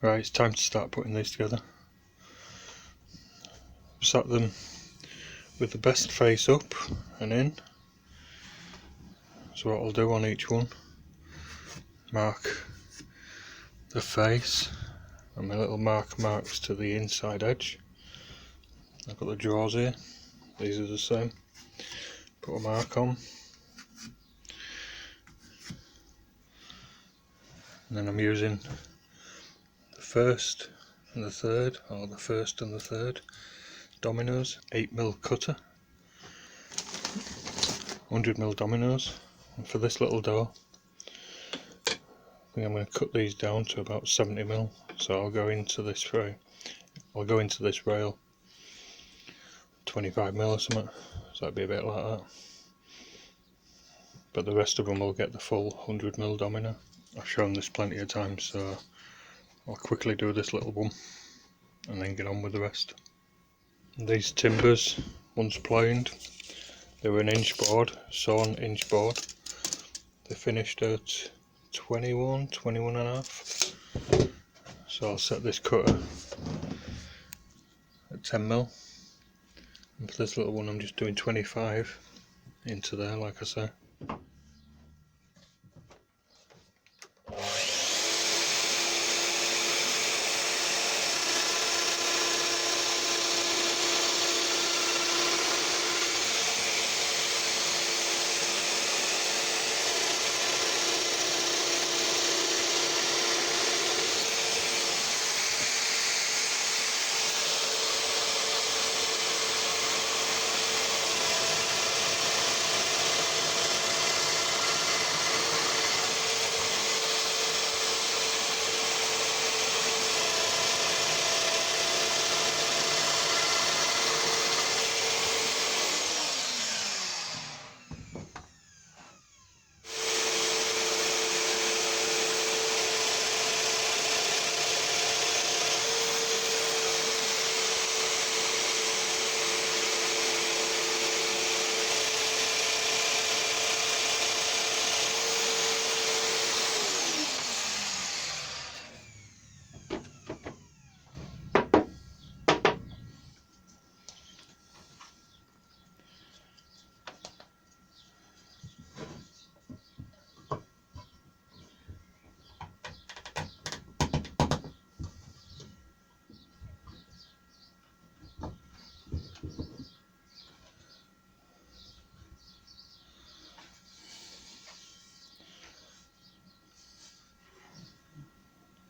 Right, it's time to start putting these together. Sat them with the best face up and in. So what I'll do on each one, mark the face and my little marks to the inside edge. I've got the drawers here, these are the same. Put a mark on. And then I'm using the first and the third, or the first and the third dominoes, 8mm cutter, 100mm dominoes. And for this little door, I think I'm going to cut these down to about 70mm. So I'll go into this frame, I'll go into this rail 25mm or something, so it'll be a bit like that. But the rest of them will get the full 100mm domino. I've shown this plenty of times, so I'll quickly do this little one and then get on with the rest. And these timbers, once planed, they were an inch board, sawn inch board. They finished at 21 and a half. So I'll set this cutter at 10mm. And for this little one I'm just doing 25 into there, like I say.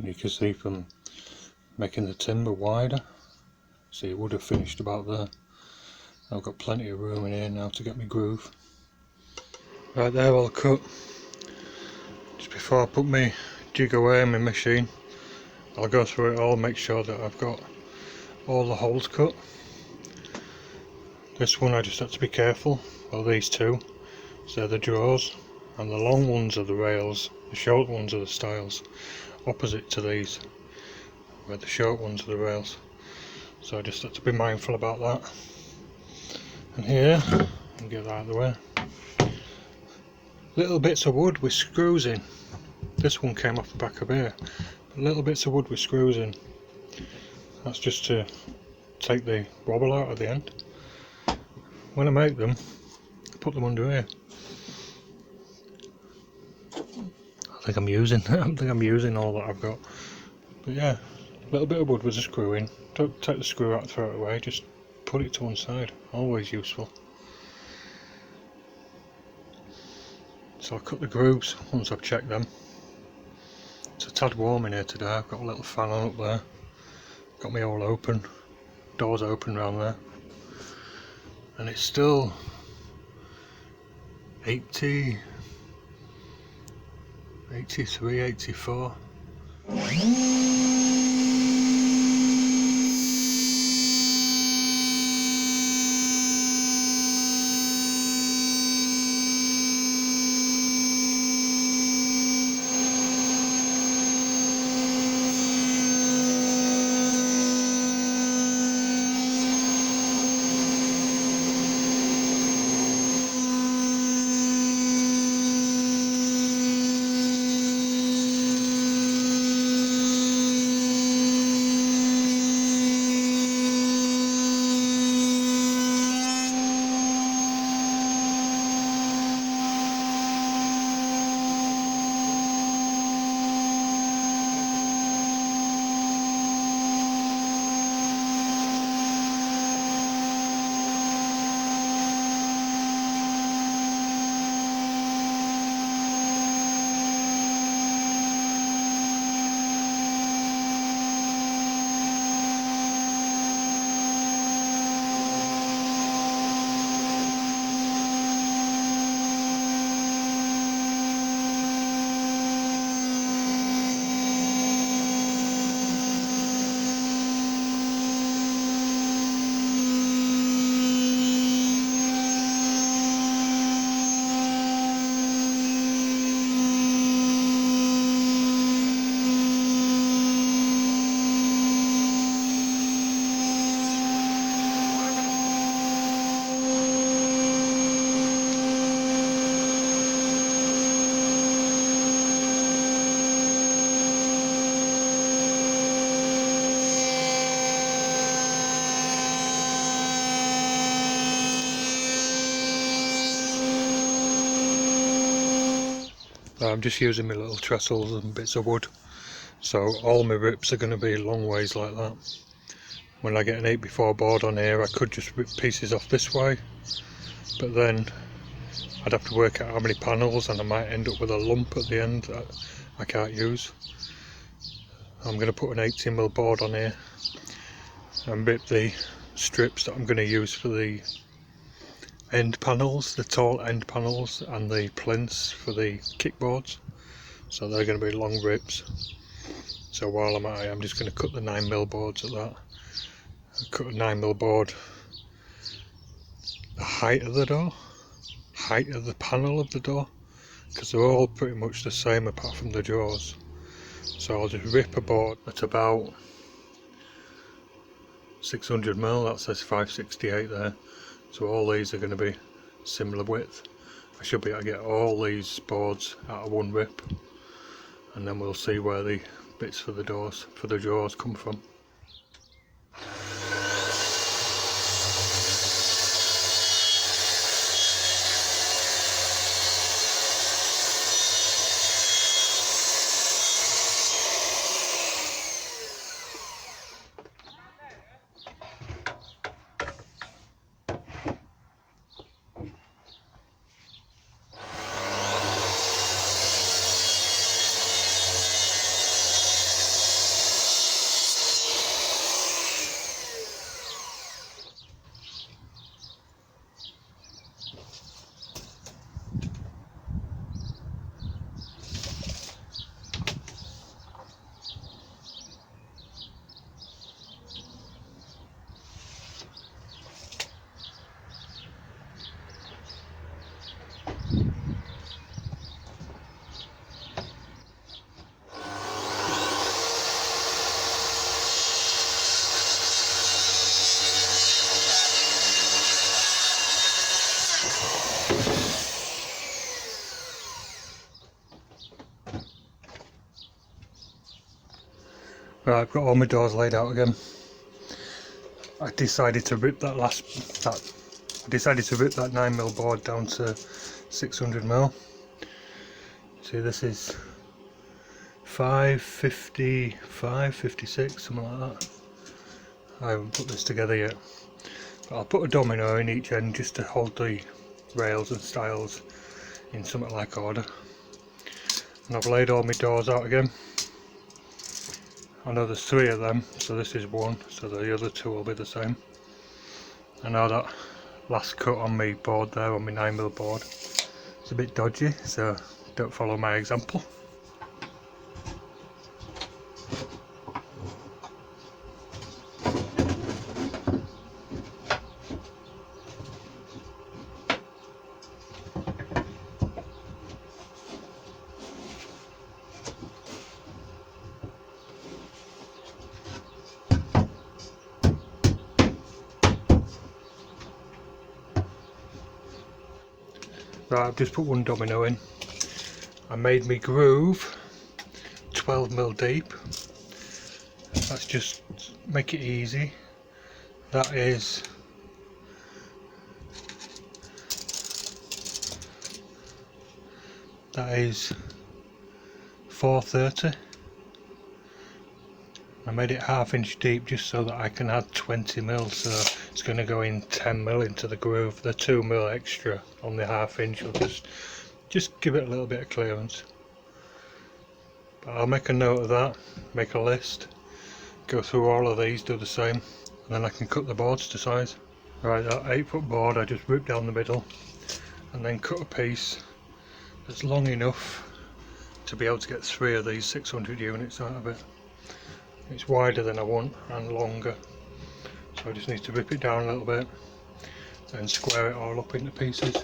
You can see from making the timber wider, see it would have finished about there. I've got plenty of room in here now to get my groove. Right there, all cut. Just before I put my jig away in my machine, I'll go through it all, make sure that I've got all the holes cut. This one I just had to be careful, well these two, so they're the drawers, and the long ones are the rails, the short ones are the stiles. Opposite to these, where the short ones are the rails, so I just have to be mindful about that. And here, and get that out of the way, little bits of wood with screws in. This one came off the back of here, little bits of wood with screws in. That's just to take the wobble out of the end. When I make them, I put them under here. I think I'm using all that I've got. But yeah, a little bit of wood with a screw in. Don't take the screw out and throw it away, just put it to one side. Always useful. So I'll cut the grooves once I've checked them. It's a tad warm in here today. I've got a little fan on up there. Got me all open. Doors open around there. And it's still 83, 84. I'm just using my little trestles and bits of wood, so all my rips are going to be long ways like that. When I get an 8x4 board on here, I could just rip pieces off this way, but then I'd have to work out how many panels and I might end up with a lump at the end that I can't use. I'm going to put an 18mm board on here and rip the strips that I'm going to use for the end panels, the tall end panels, and the plinths for the kickboards. So they're going to be long rips. So while I'm at it, I'm just going to cut the 9mm boards at that. I cut a 9mm board the height of the door, height of the panel of the door, because they're all pretty much the same apart from the jaws. So I'll just rip a board at about 600mm, that says 568 there. So all these are going to be similar width. I should be able to get all these boards out of one rip, and then we'll see where the bits for the doors, for the jaws, come from. Right, I've got all my doors laid out again. I decided to rip that 9mm board down to 600mm. See, this is 555, 56, something like that. I haven't put this together yet, but I'll put a domino in each end just to hold the rails and stiles in something like order. And I've laid all my doors out again. I know there's 3 of them, so this is 1, so the other 2 will be the same. I know that last cut on my board there, on my 9mm board, it's a bit dodgy, so don't follow my example. Right, I've just put 1 domino in. I made me groove 12mm deep. Let's just make it easy. That is 430. I made it 1/2 inch deep just so that I can add 20mm, so it's going to go in 10mm into the groove. The 2mm extra on the 1/2 inch will just give it a little bit of clearance. But I'll make a note of that, make a list, go through all of these, do the same, and then I can cut the boards to size. Right, that 8-foot board I just ripped down the middle and then cut a piece that's long enough to be able to get 3 of these 600 units out of it. It's wider than I want and longer, so I just need to rip it down a little bit and square it all up into pieces.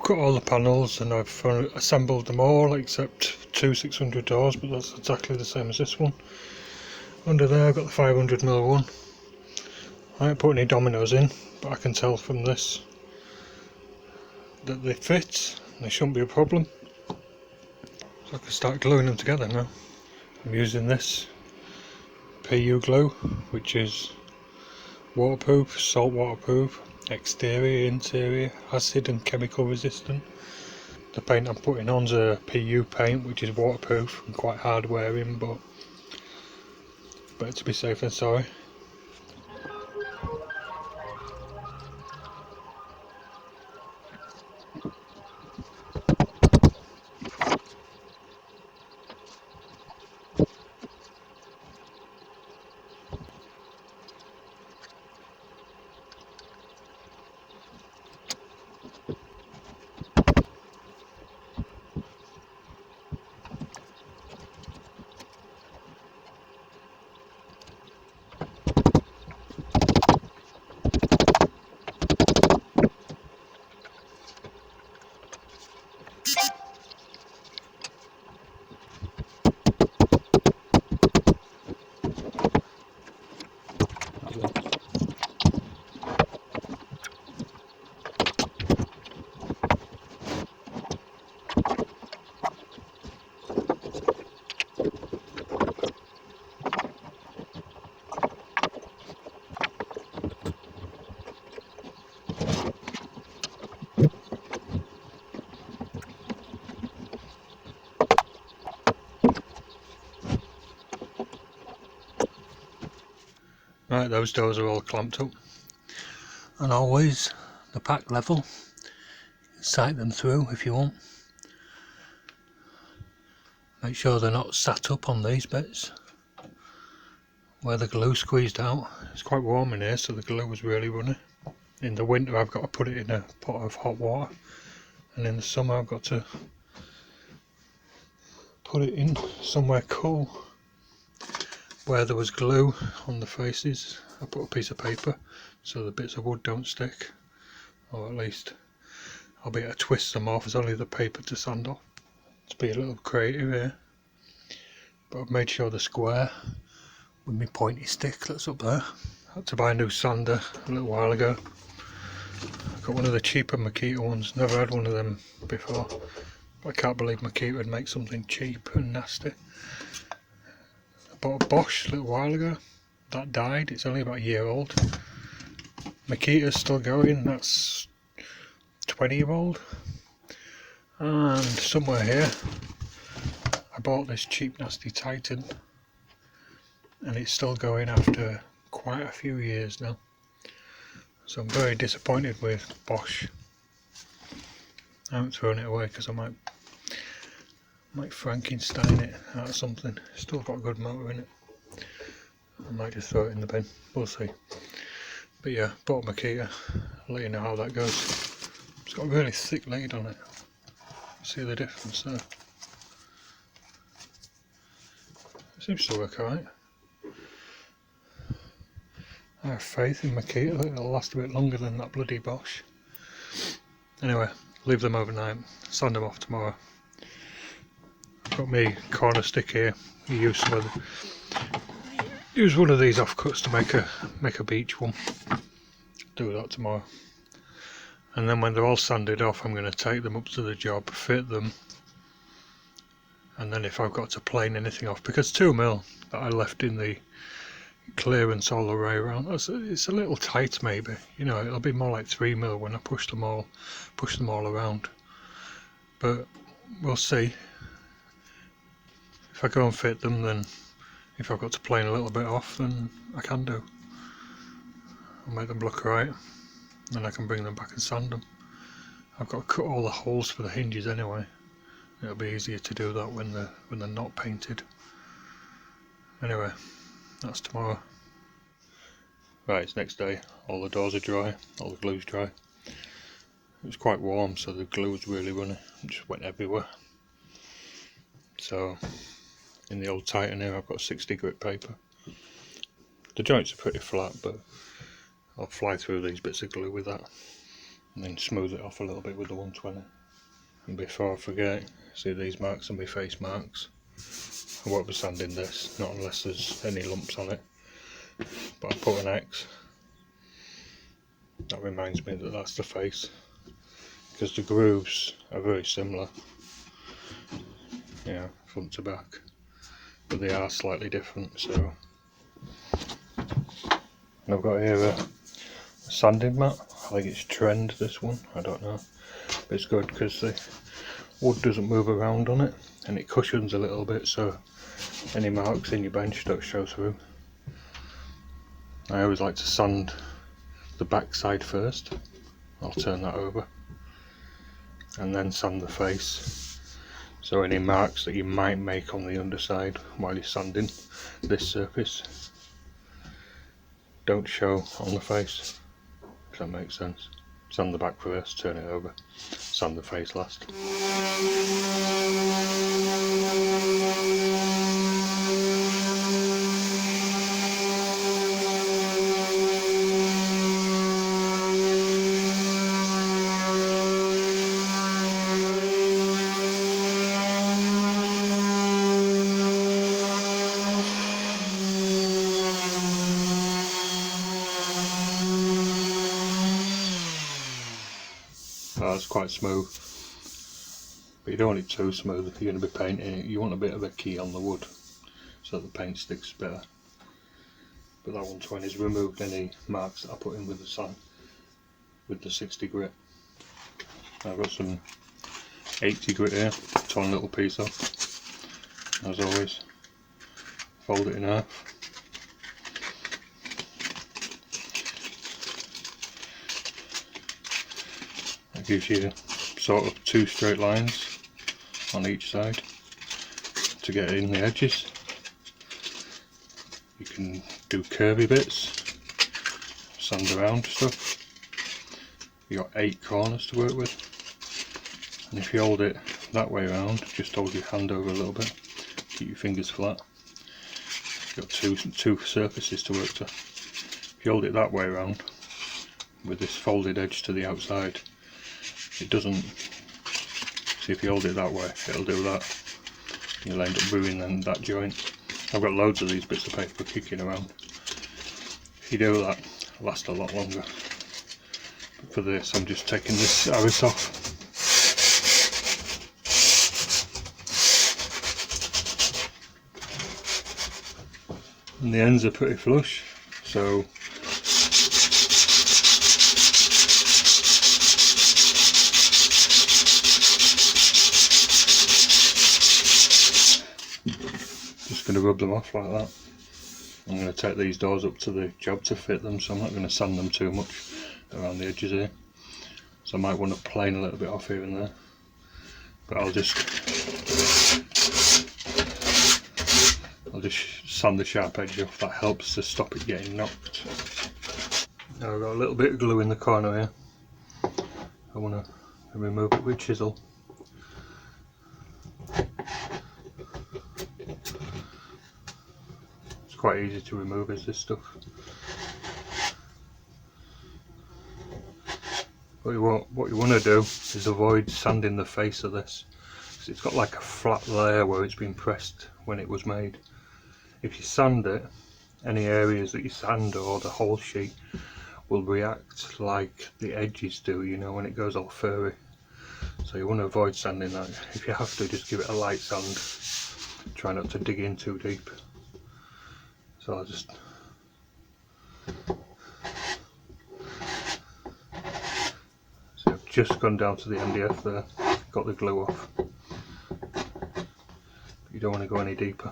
cut all the panels and I've assembled them all except two 600 doors, but that's exactly the same as this one. Under there I've got the 500mm one. I haven't put any dominoes in, but I can tell from this that they fit, they shouldn't be a problem. So I can start gluing them together now. I'm using this PU glue, which is waterproof, salt waterproof, exterior, interior, acid and chemical resistant. The paint I'm putting on is a PU paint, which is waterproof and quite hard wearing, but better to be safe than sorry. Right, those doors are all clamped up, and always the pack level, sight them through if you want. Make sure they're not sat up on these bits where the glue squeezed out. It's quite warm in here, so the glue was really running. In the winter I've got to put it in a pot of hot water, and in the summer I've got to put it in somewhere cool. Where there was glue on the faces, I put a piece of paper so the bits of wood don't stick, or at least I'll be able to twist them off. There's only the paper to sand off. Let's be a little creative here, but I've made sure the square with my pointy stick that's up there. I had to buy a new sander a little while ago. I got one of the cheaper Makita ones, never had one of them before. I can't believe Makita would make something cheap and nasty. I bought a Bosch a little while ago, that died, it's only about a year old. Makita's still going, that's 20-year-old. And somewhere here I bought this cheap nasty Titan, and it's still going after quite a few years now. So I'm very disappointed with Bosch. I haven't thrown it away because I might Frankenstein it out of something. Still got a good motor in it. I might just throw it in the bin, we'll see. But yeah, bought Makita, I'll let you know how that goes. It's got a really thick lead on it. See the difference there? It seems to work alright. I have faith in Makita that it'll last a bit longer than that bloody Bosch. Anyway, leave them overnight, sand them off tomorrow. Got me corner stick here. You use one of these offcuts to make a beach one. Do that tomorrow. And then when they're all sanded off, I'm going to take them up to the job, fit them, and then if I've got to plane anything off, because 2mm that I left in the clearance all the way around, it's a little tight maybe, you know, it'll be more like 3mm when I push them all around. But we'll see. If I go and fit them, then if I've got to plane a little bit off, then I can do. I'll make them look right, then I can bring them back and sand them. I've got to cut all the holes for the hinges anyway. It'll be easier to do that when they're not painted. Anyway, that's tomorrow. Right, it's next day. All the doors are dry, all the glue's dry. It was quite warm, so the glue was really running. It just went everywhere. So in the old Titan here I've got 60 grit paper. The joints are pretty flat, but I'll fly through these bits of glue with that and then smooth it off a little bit with the 120. And before I forget, see these marks on my face marks? I won't be sanding this, not unless there's any lumps on it. But I put an X. That reminds me that that's the face. Because the grooves are very similar. Yeah, front to back. But they are slightly different, so. And I've got here a sanding mat. I think it's Trend, this one, I don't know. But it's good because the wood doesn't move around on it and it cushions a little bit, so any marks in your bench don't show through. I always like to sand the back side first. I'll turn that over and then sand the face, so any marks that you might make on the underside while you're sanding this surface don't show on the face, if that makes sense. Sand the back first, turn it over, sand the face last. Oh, it's quite smooth, but you don't want it too smooth if you're going to be painting it. You want a bit of a key on the wood so that the paint sticks better. But that one's when it's removed any marks that I put in with the sand, with the 60 grit. I've got some 80 grit here, torn a little piece off. As always, fold it in half. That gives you sort of 2 straight lines on each side to get in the edges. You can do curvy bits, sand around stuff. You got 8 corners to work with, and if you hold it that way around, just hold your hand over a little bit, keep your fingers flat. You've got two surfaces to work to. If you hold it that way around with this folded edge to the outside, it doesn't. See, if you hold it that way, it'll do that. You'll end up ruining that joint. I've got loads of these bits of paper kicking around. If you do that, it'll last a lot longer. But for this, I'm just taking this arris off. And the ends are pretty flush, so just going to rub them off like that. I'm going to take these doors up to the job to fit them, so I'm not going to sand them too much around the edges here. So I might want to plane a little bit off here and there, but I'll just sand the sharp edge off. That helps to stop it getting knocked. Now I've got a little bit of glue in the corner here. I want to remove it with a chisel. It's quite easy to remove, is this stuff. What you want to do is avoid sanding the face of this, because it's got like a flat layer where it's been pressed when it was made. If you sand it, any areas that you sand or the whole sheet will react like the edges do, you know, when it goes all furry. So you want to avoid sanding that. If you have to, just give it a light sand. Try not to dig in too deep. So I'll just I've just gone down to the MDF there, got the glue off. But you don't want to go any deeper.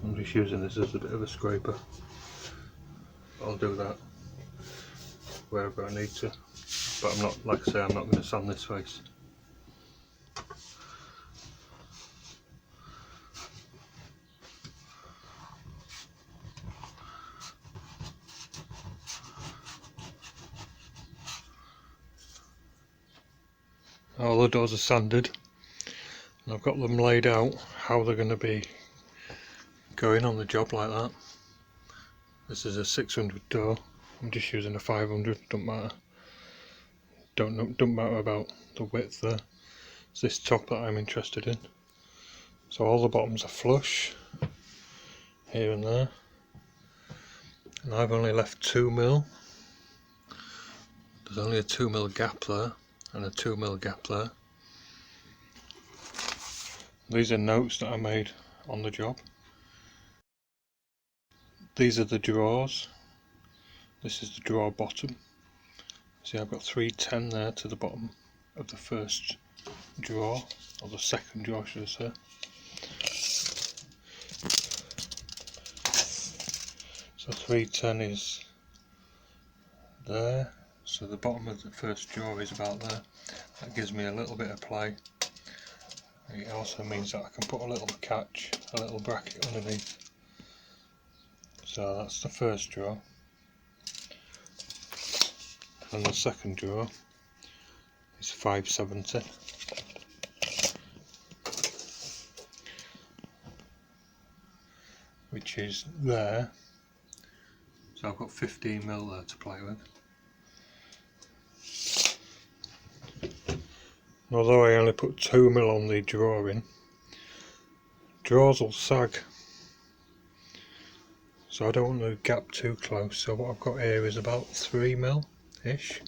I'm just using this as a bit of a scraper. I'll do that wherever I need to, but I'm not, like I say, I'm not going to sand this face. All the doors are sanded. And I've got them laid out how they're going to be going on the job like that. This is a 600 door. I'm just using a 500. Don't matter. Don't matter about the width there. It's this top that I'm interested in. So all the bottoms are flush here and there, and I've only left 2mm. There's only a 2mm gap there and a 2mm gap there. These are notes that I made on the job. These are the drawers. This is the drawer bottom. See, I've got 310 there to the bottom of the first drawer, or the second drawer should I say. So 310 is there, so the bottom of the first drawer is about there. That gives me a little bit of play. It also means that I can put a little catch, a little bracket underneath. So that's the first drawer. And the second drawer is 570. Which is there. So I've got 15mm there to play with. And although I only put 2mm on the drawing, drawers will sag. So I don't want the gap too close, so what I've got here is about 3mm ish.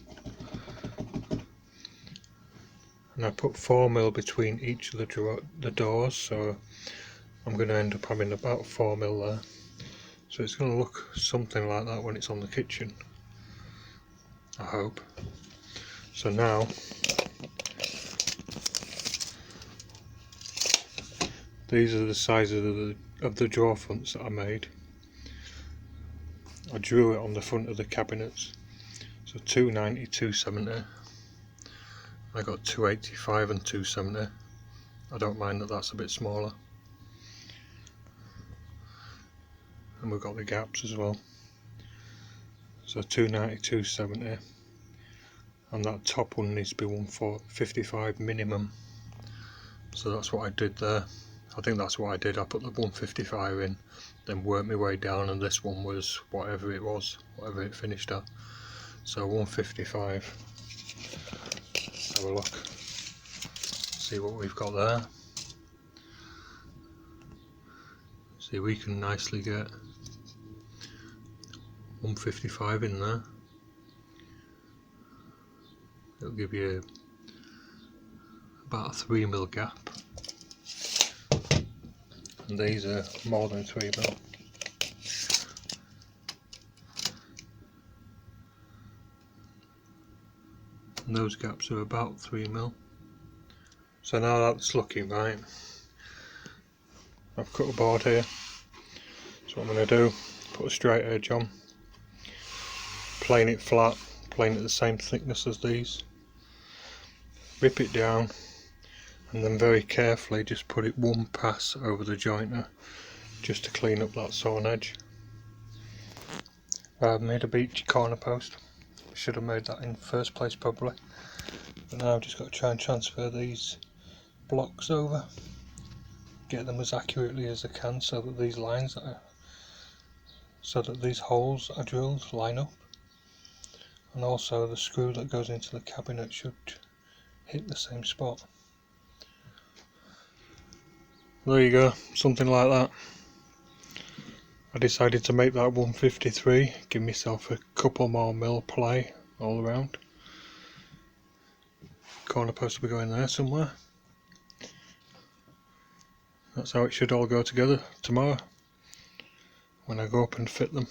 And I put 4mm between each of the doors, so I'm going to end up having about 4mm there. So it's going to look something like that when it's on the kitchen, I hope. So now these are the sizes of the drawer fronts that I made. I drew it on the front of the cabinets. So 290, 270. I got 285 and 270. I don't mind that that's a bit smaller. And we've got the gaps as well. So 290, 270. And that top one needs to be 155 minimum. So that's what I did there. I think that's what I did. I put the 155 in, then worked my way down, and this one was whatever it was, whatever it finished at. So 155. Have a look. See what we've got there. See, we can nicely get 155 in there. It'll give you about a 3mm gap. And these are more than 3mm. And those gaps are about 3mm. So now that's looking right. I've cut a board here. So what I'm going to do, put a straight edge on, plane it flat, plane it the same thickness as these, rip it down, and then very carefully just put it one pass over the jointer just to clean up that sawn edge. I've made a beachy corner post. Should have made that in the first place probably, but now I've just got to try and transfer these blocks over, get them as accurately as I can so that these lines these holes I drilled line up, and also the screw that goes into the cabinet should hit the same spot. There you go, something like that. I decided to make that 153, give myself a couple more mil play all around. Corner post will be going there somewhere. That's how it should all go together tomorrow when I go up and fit them.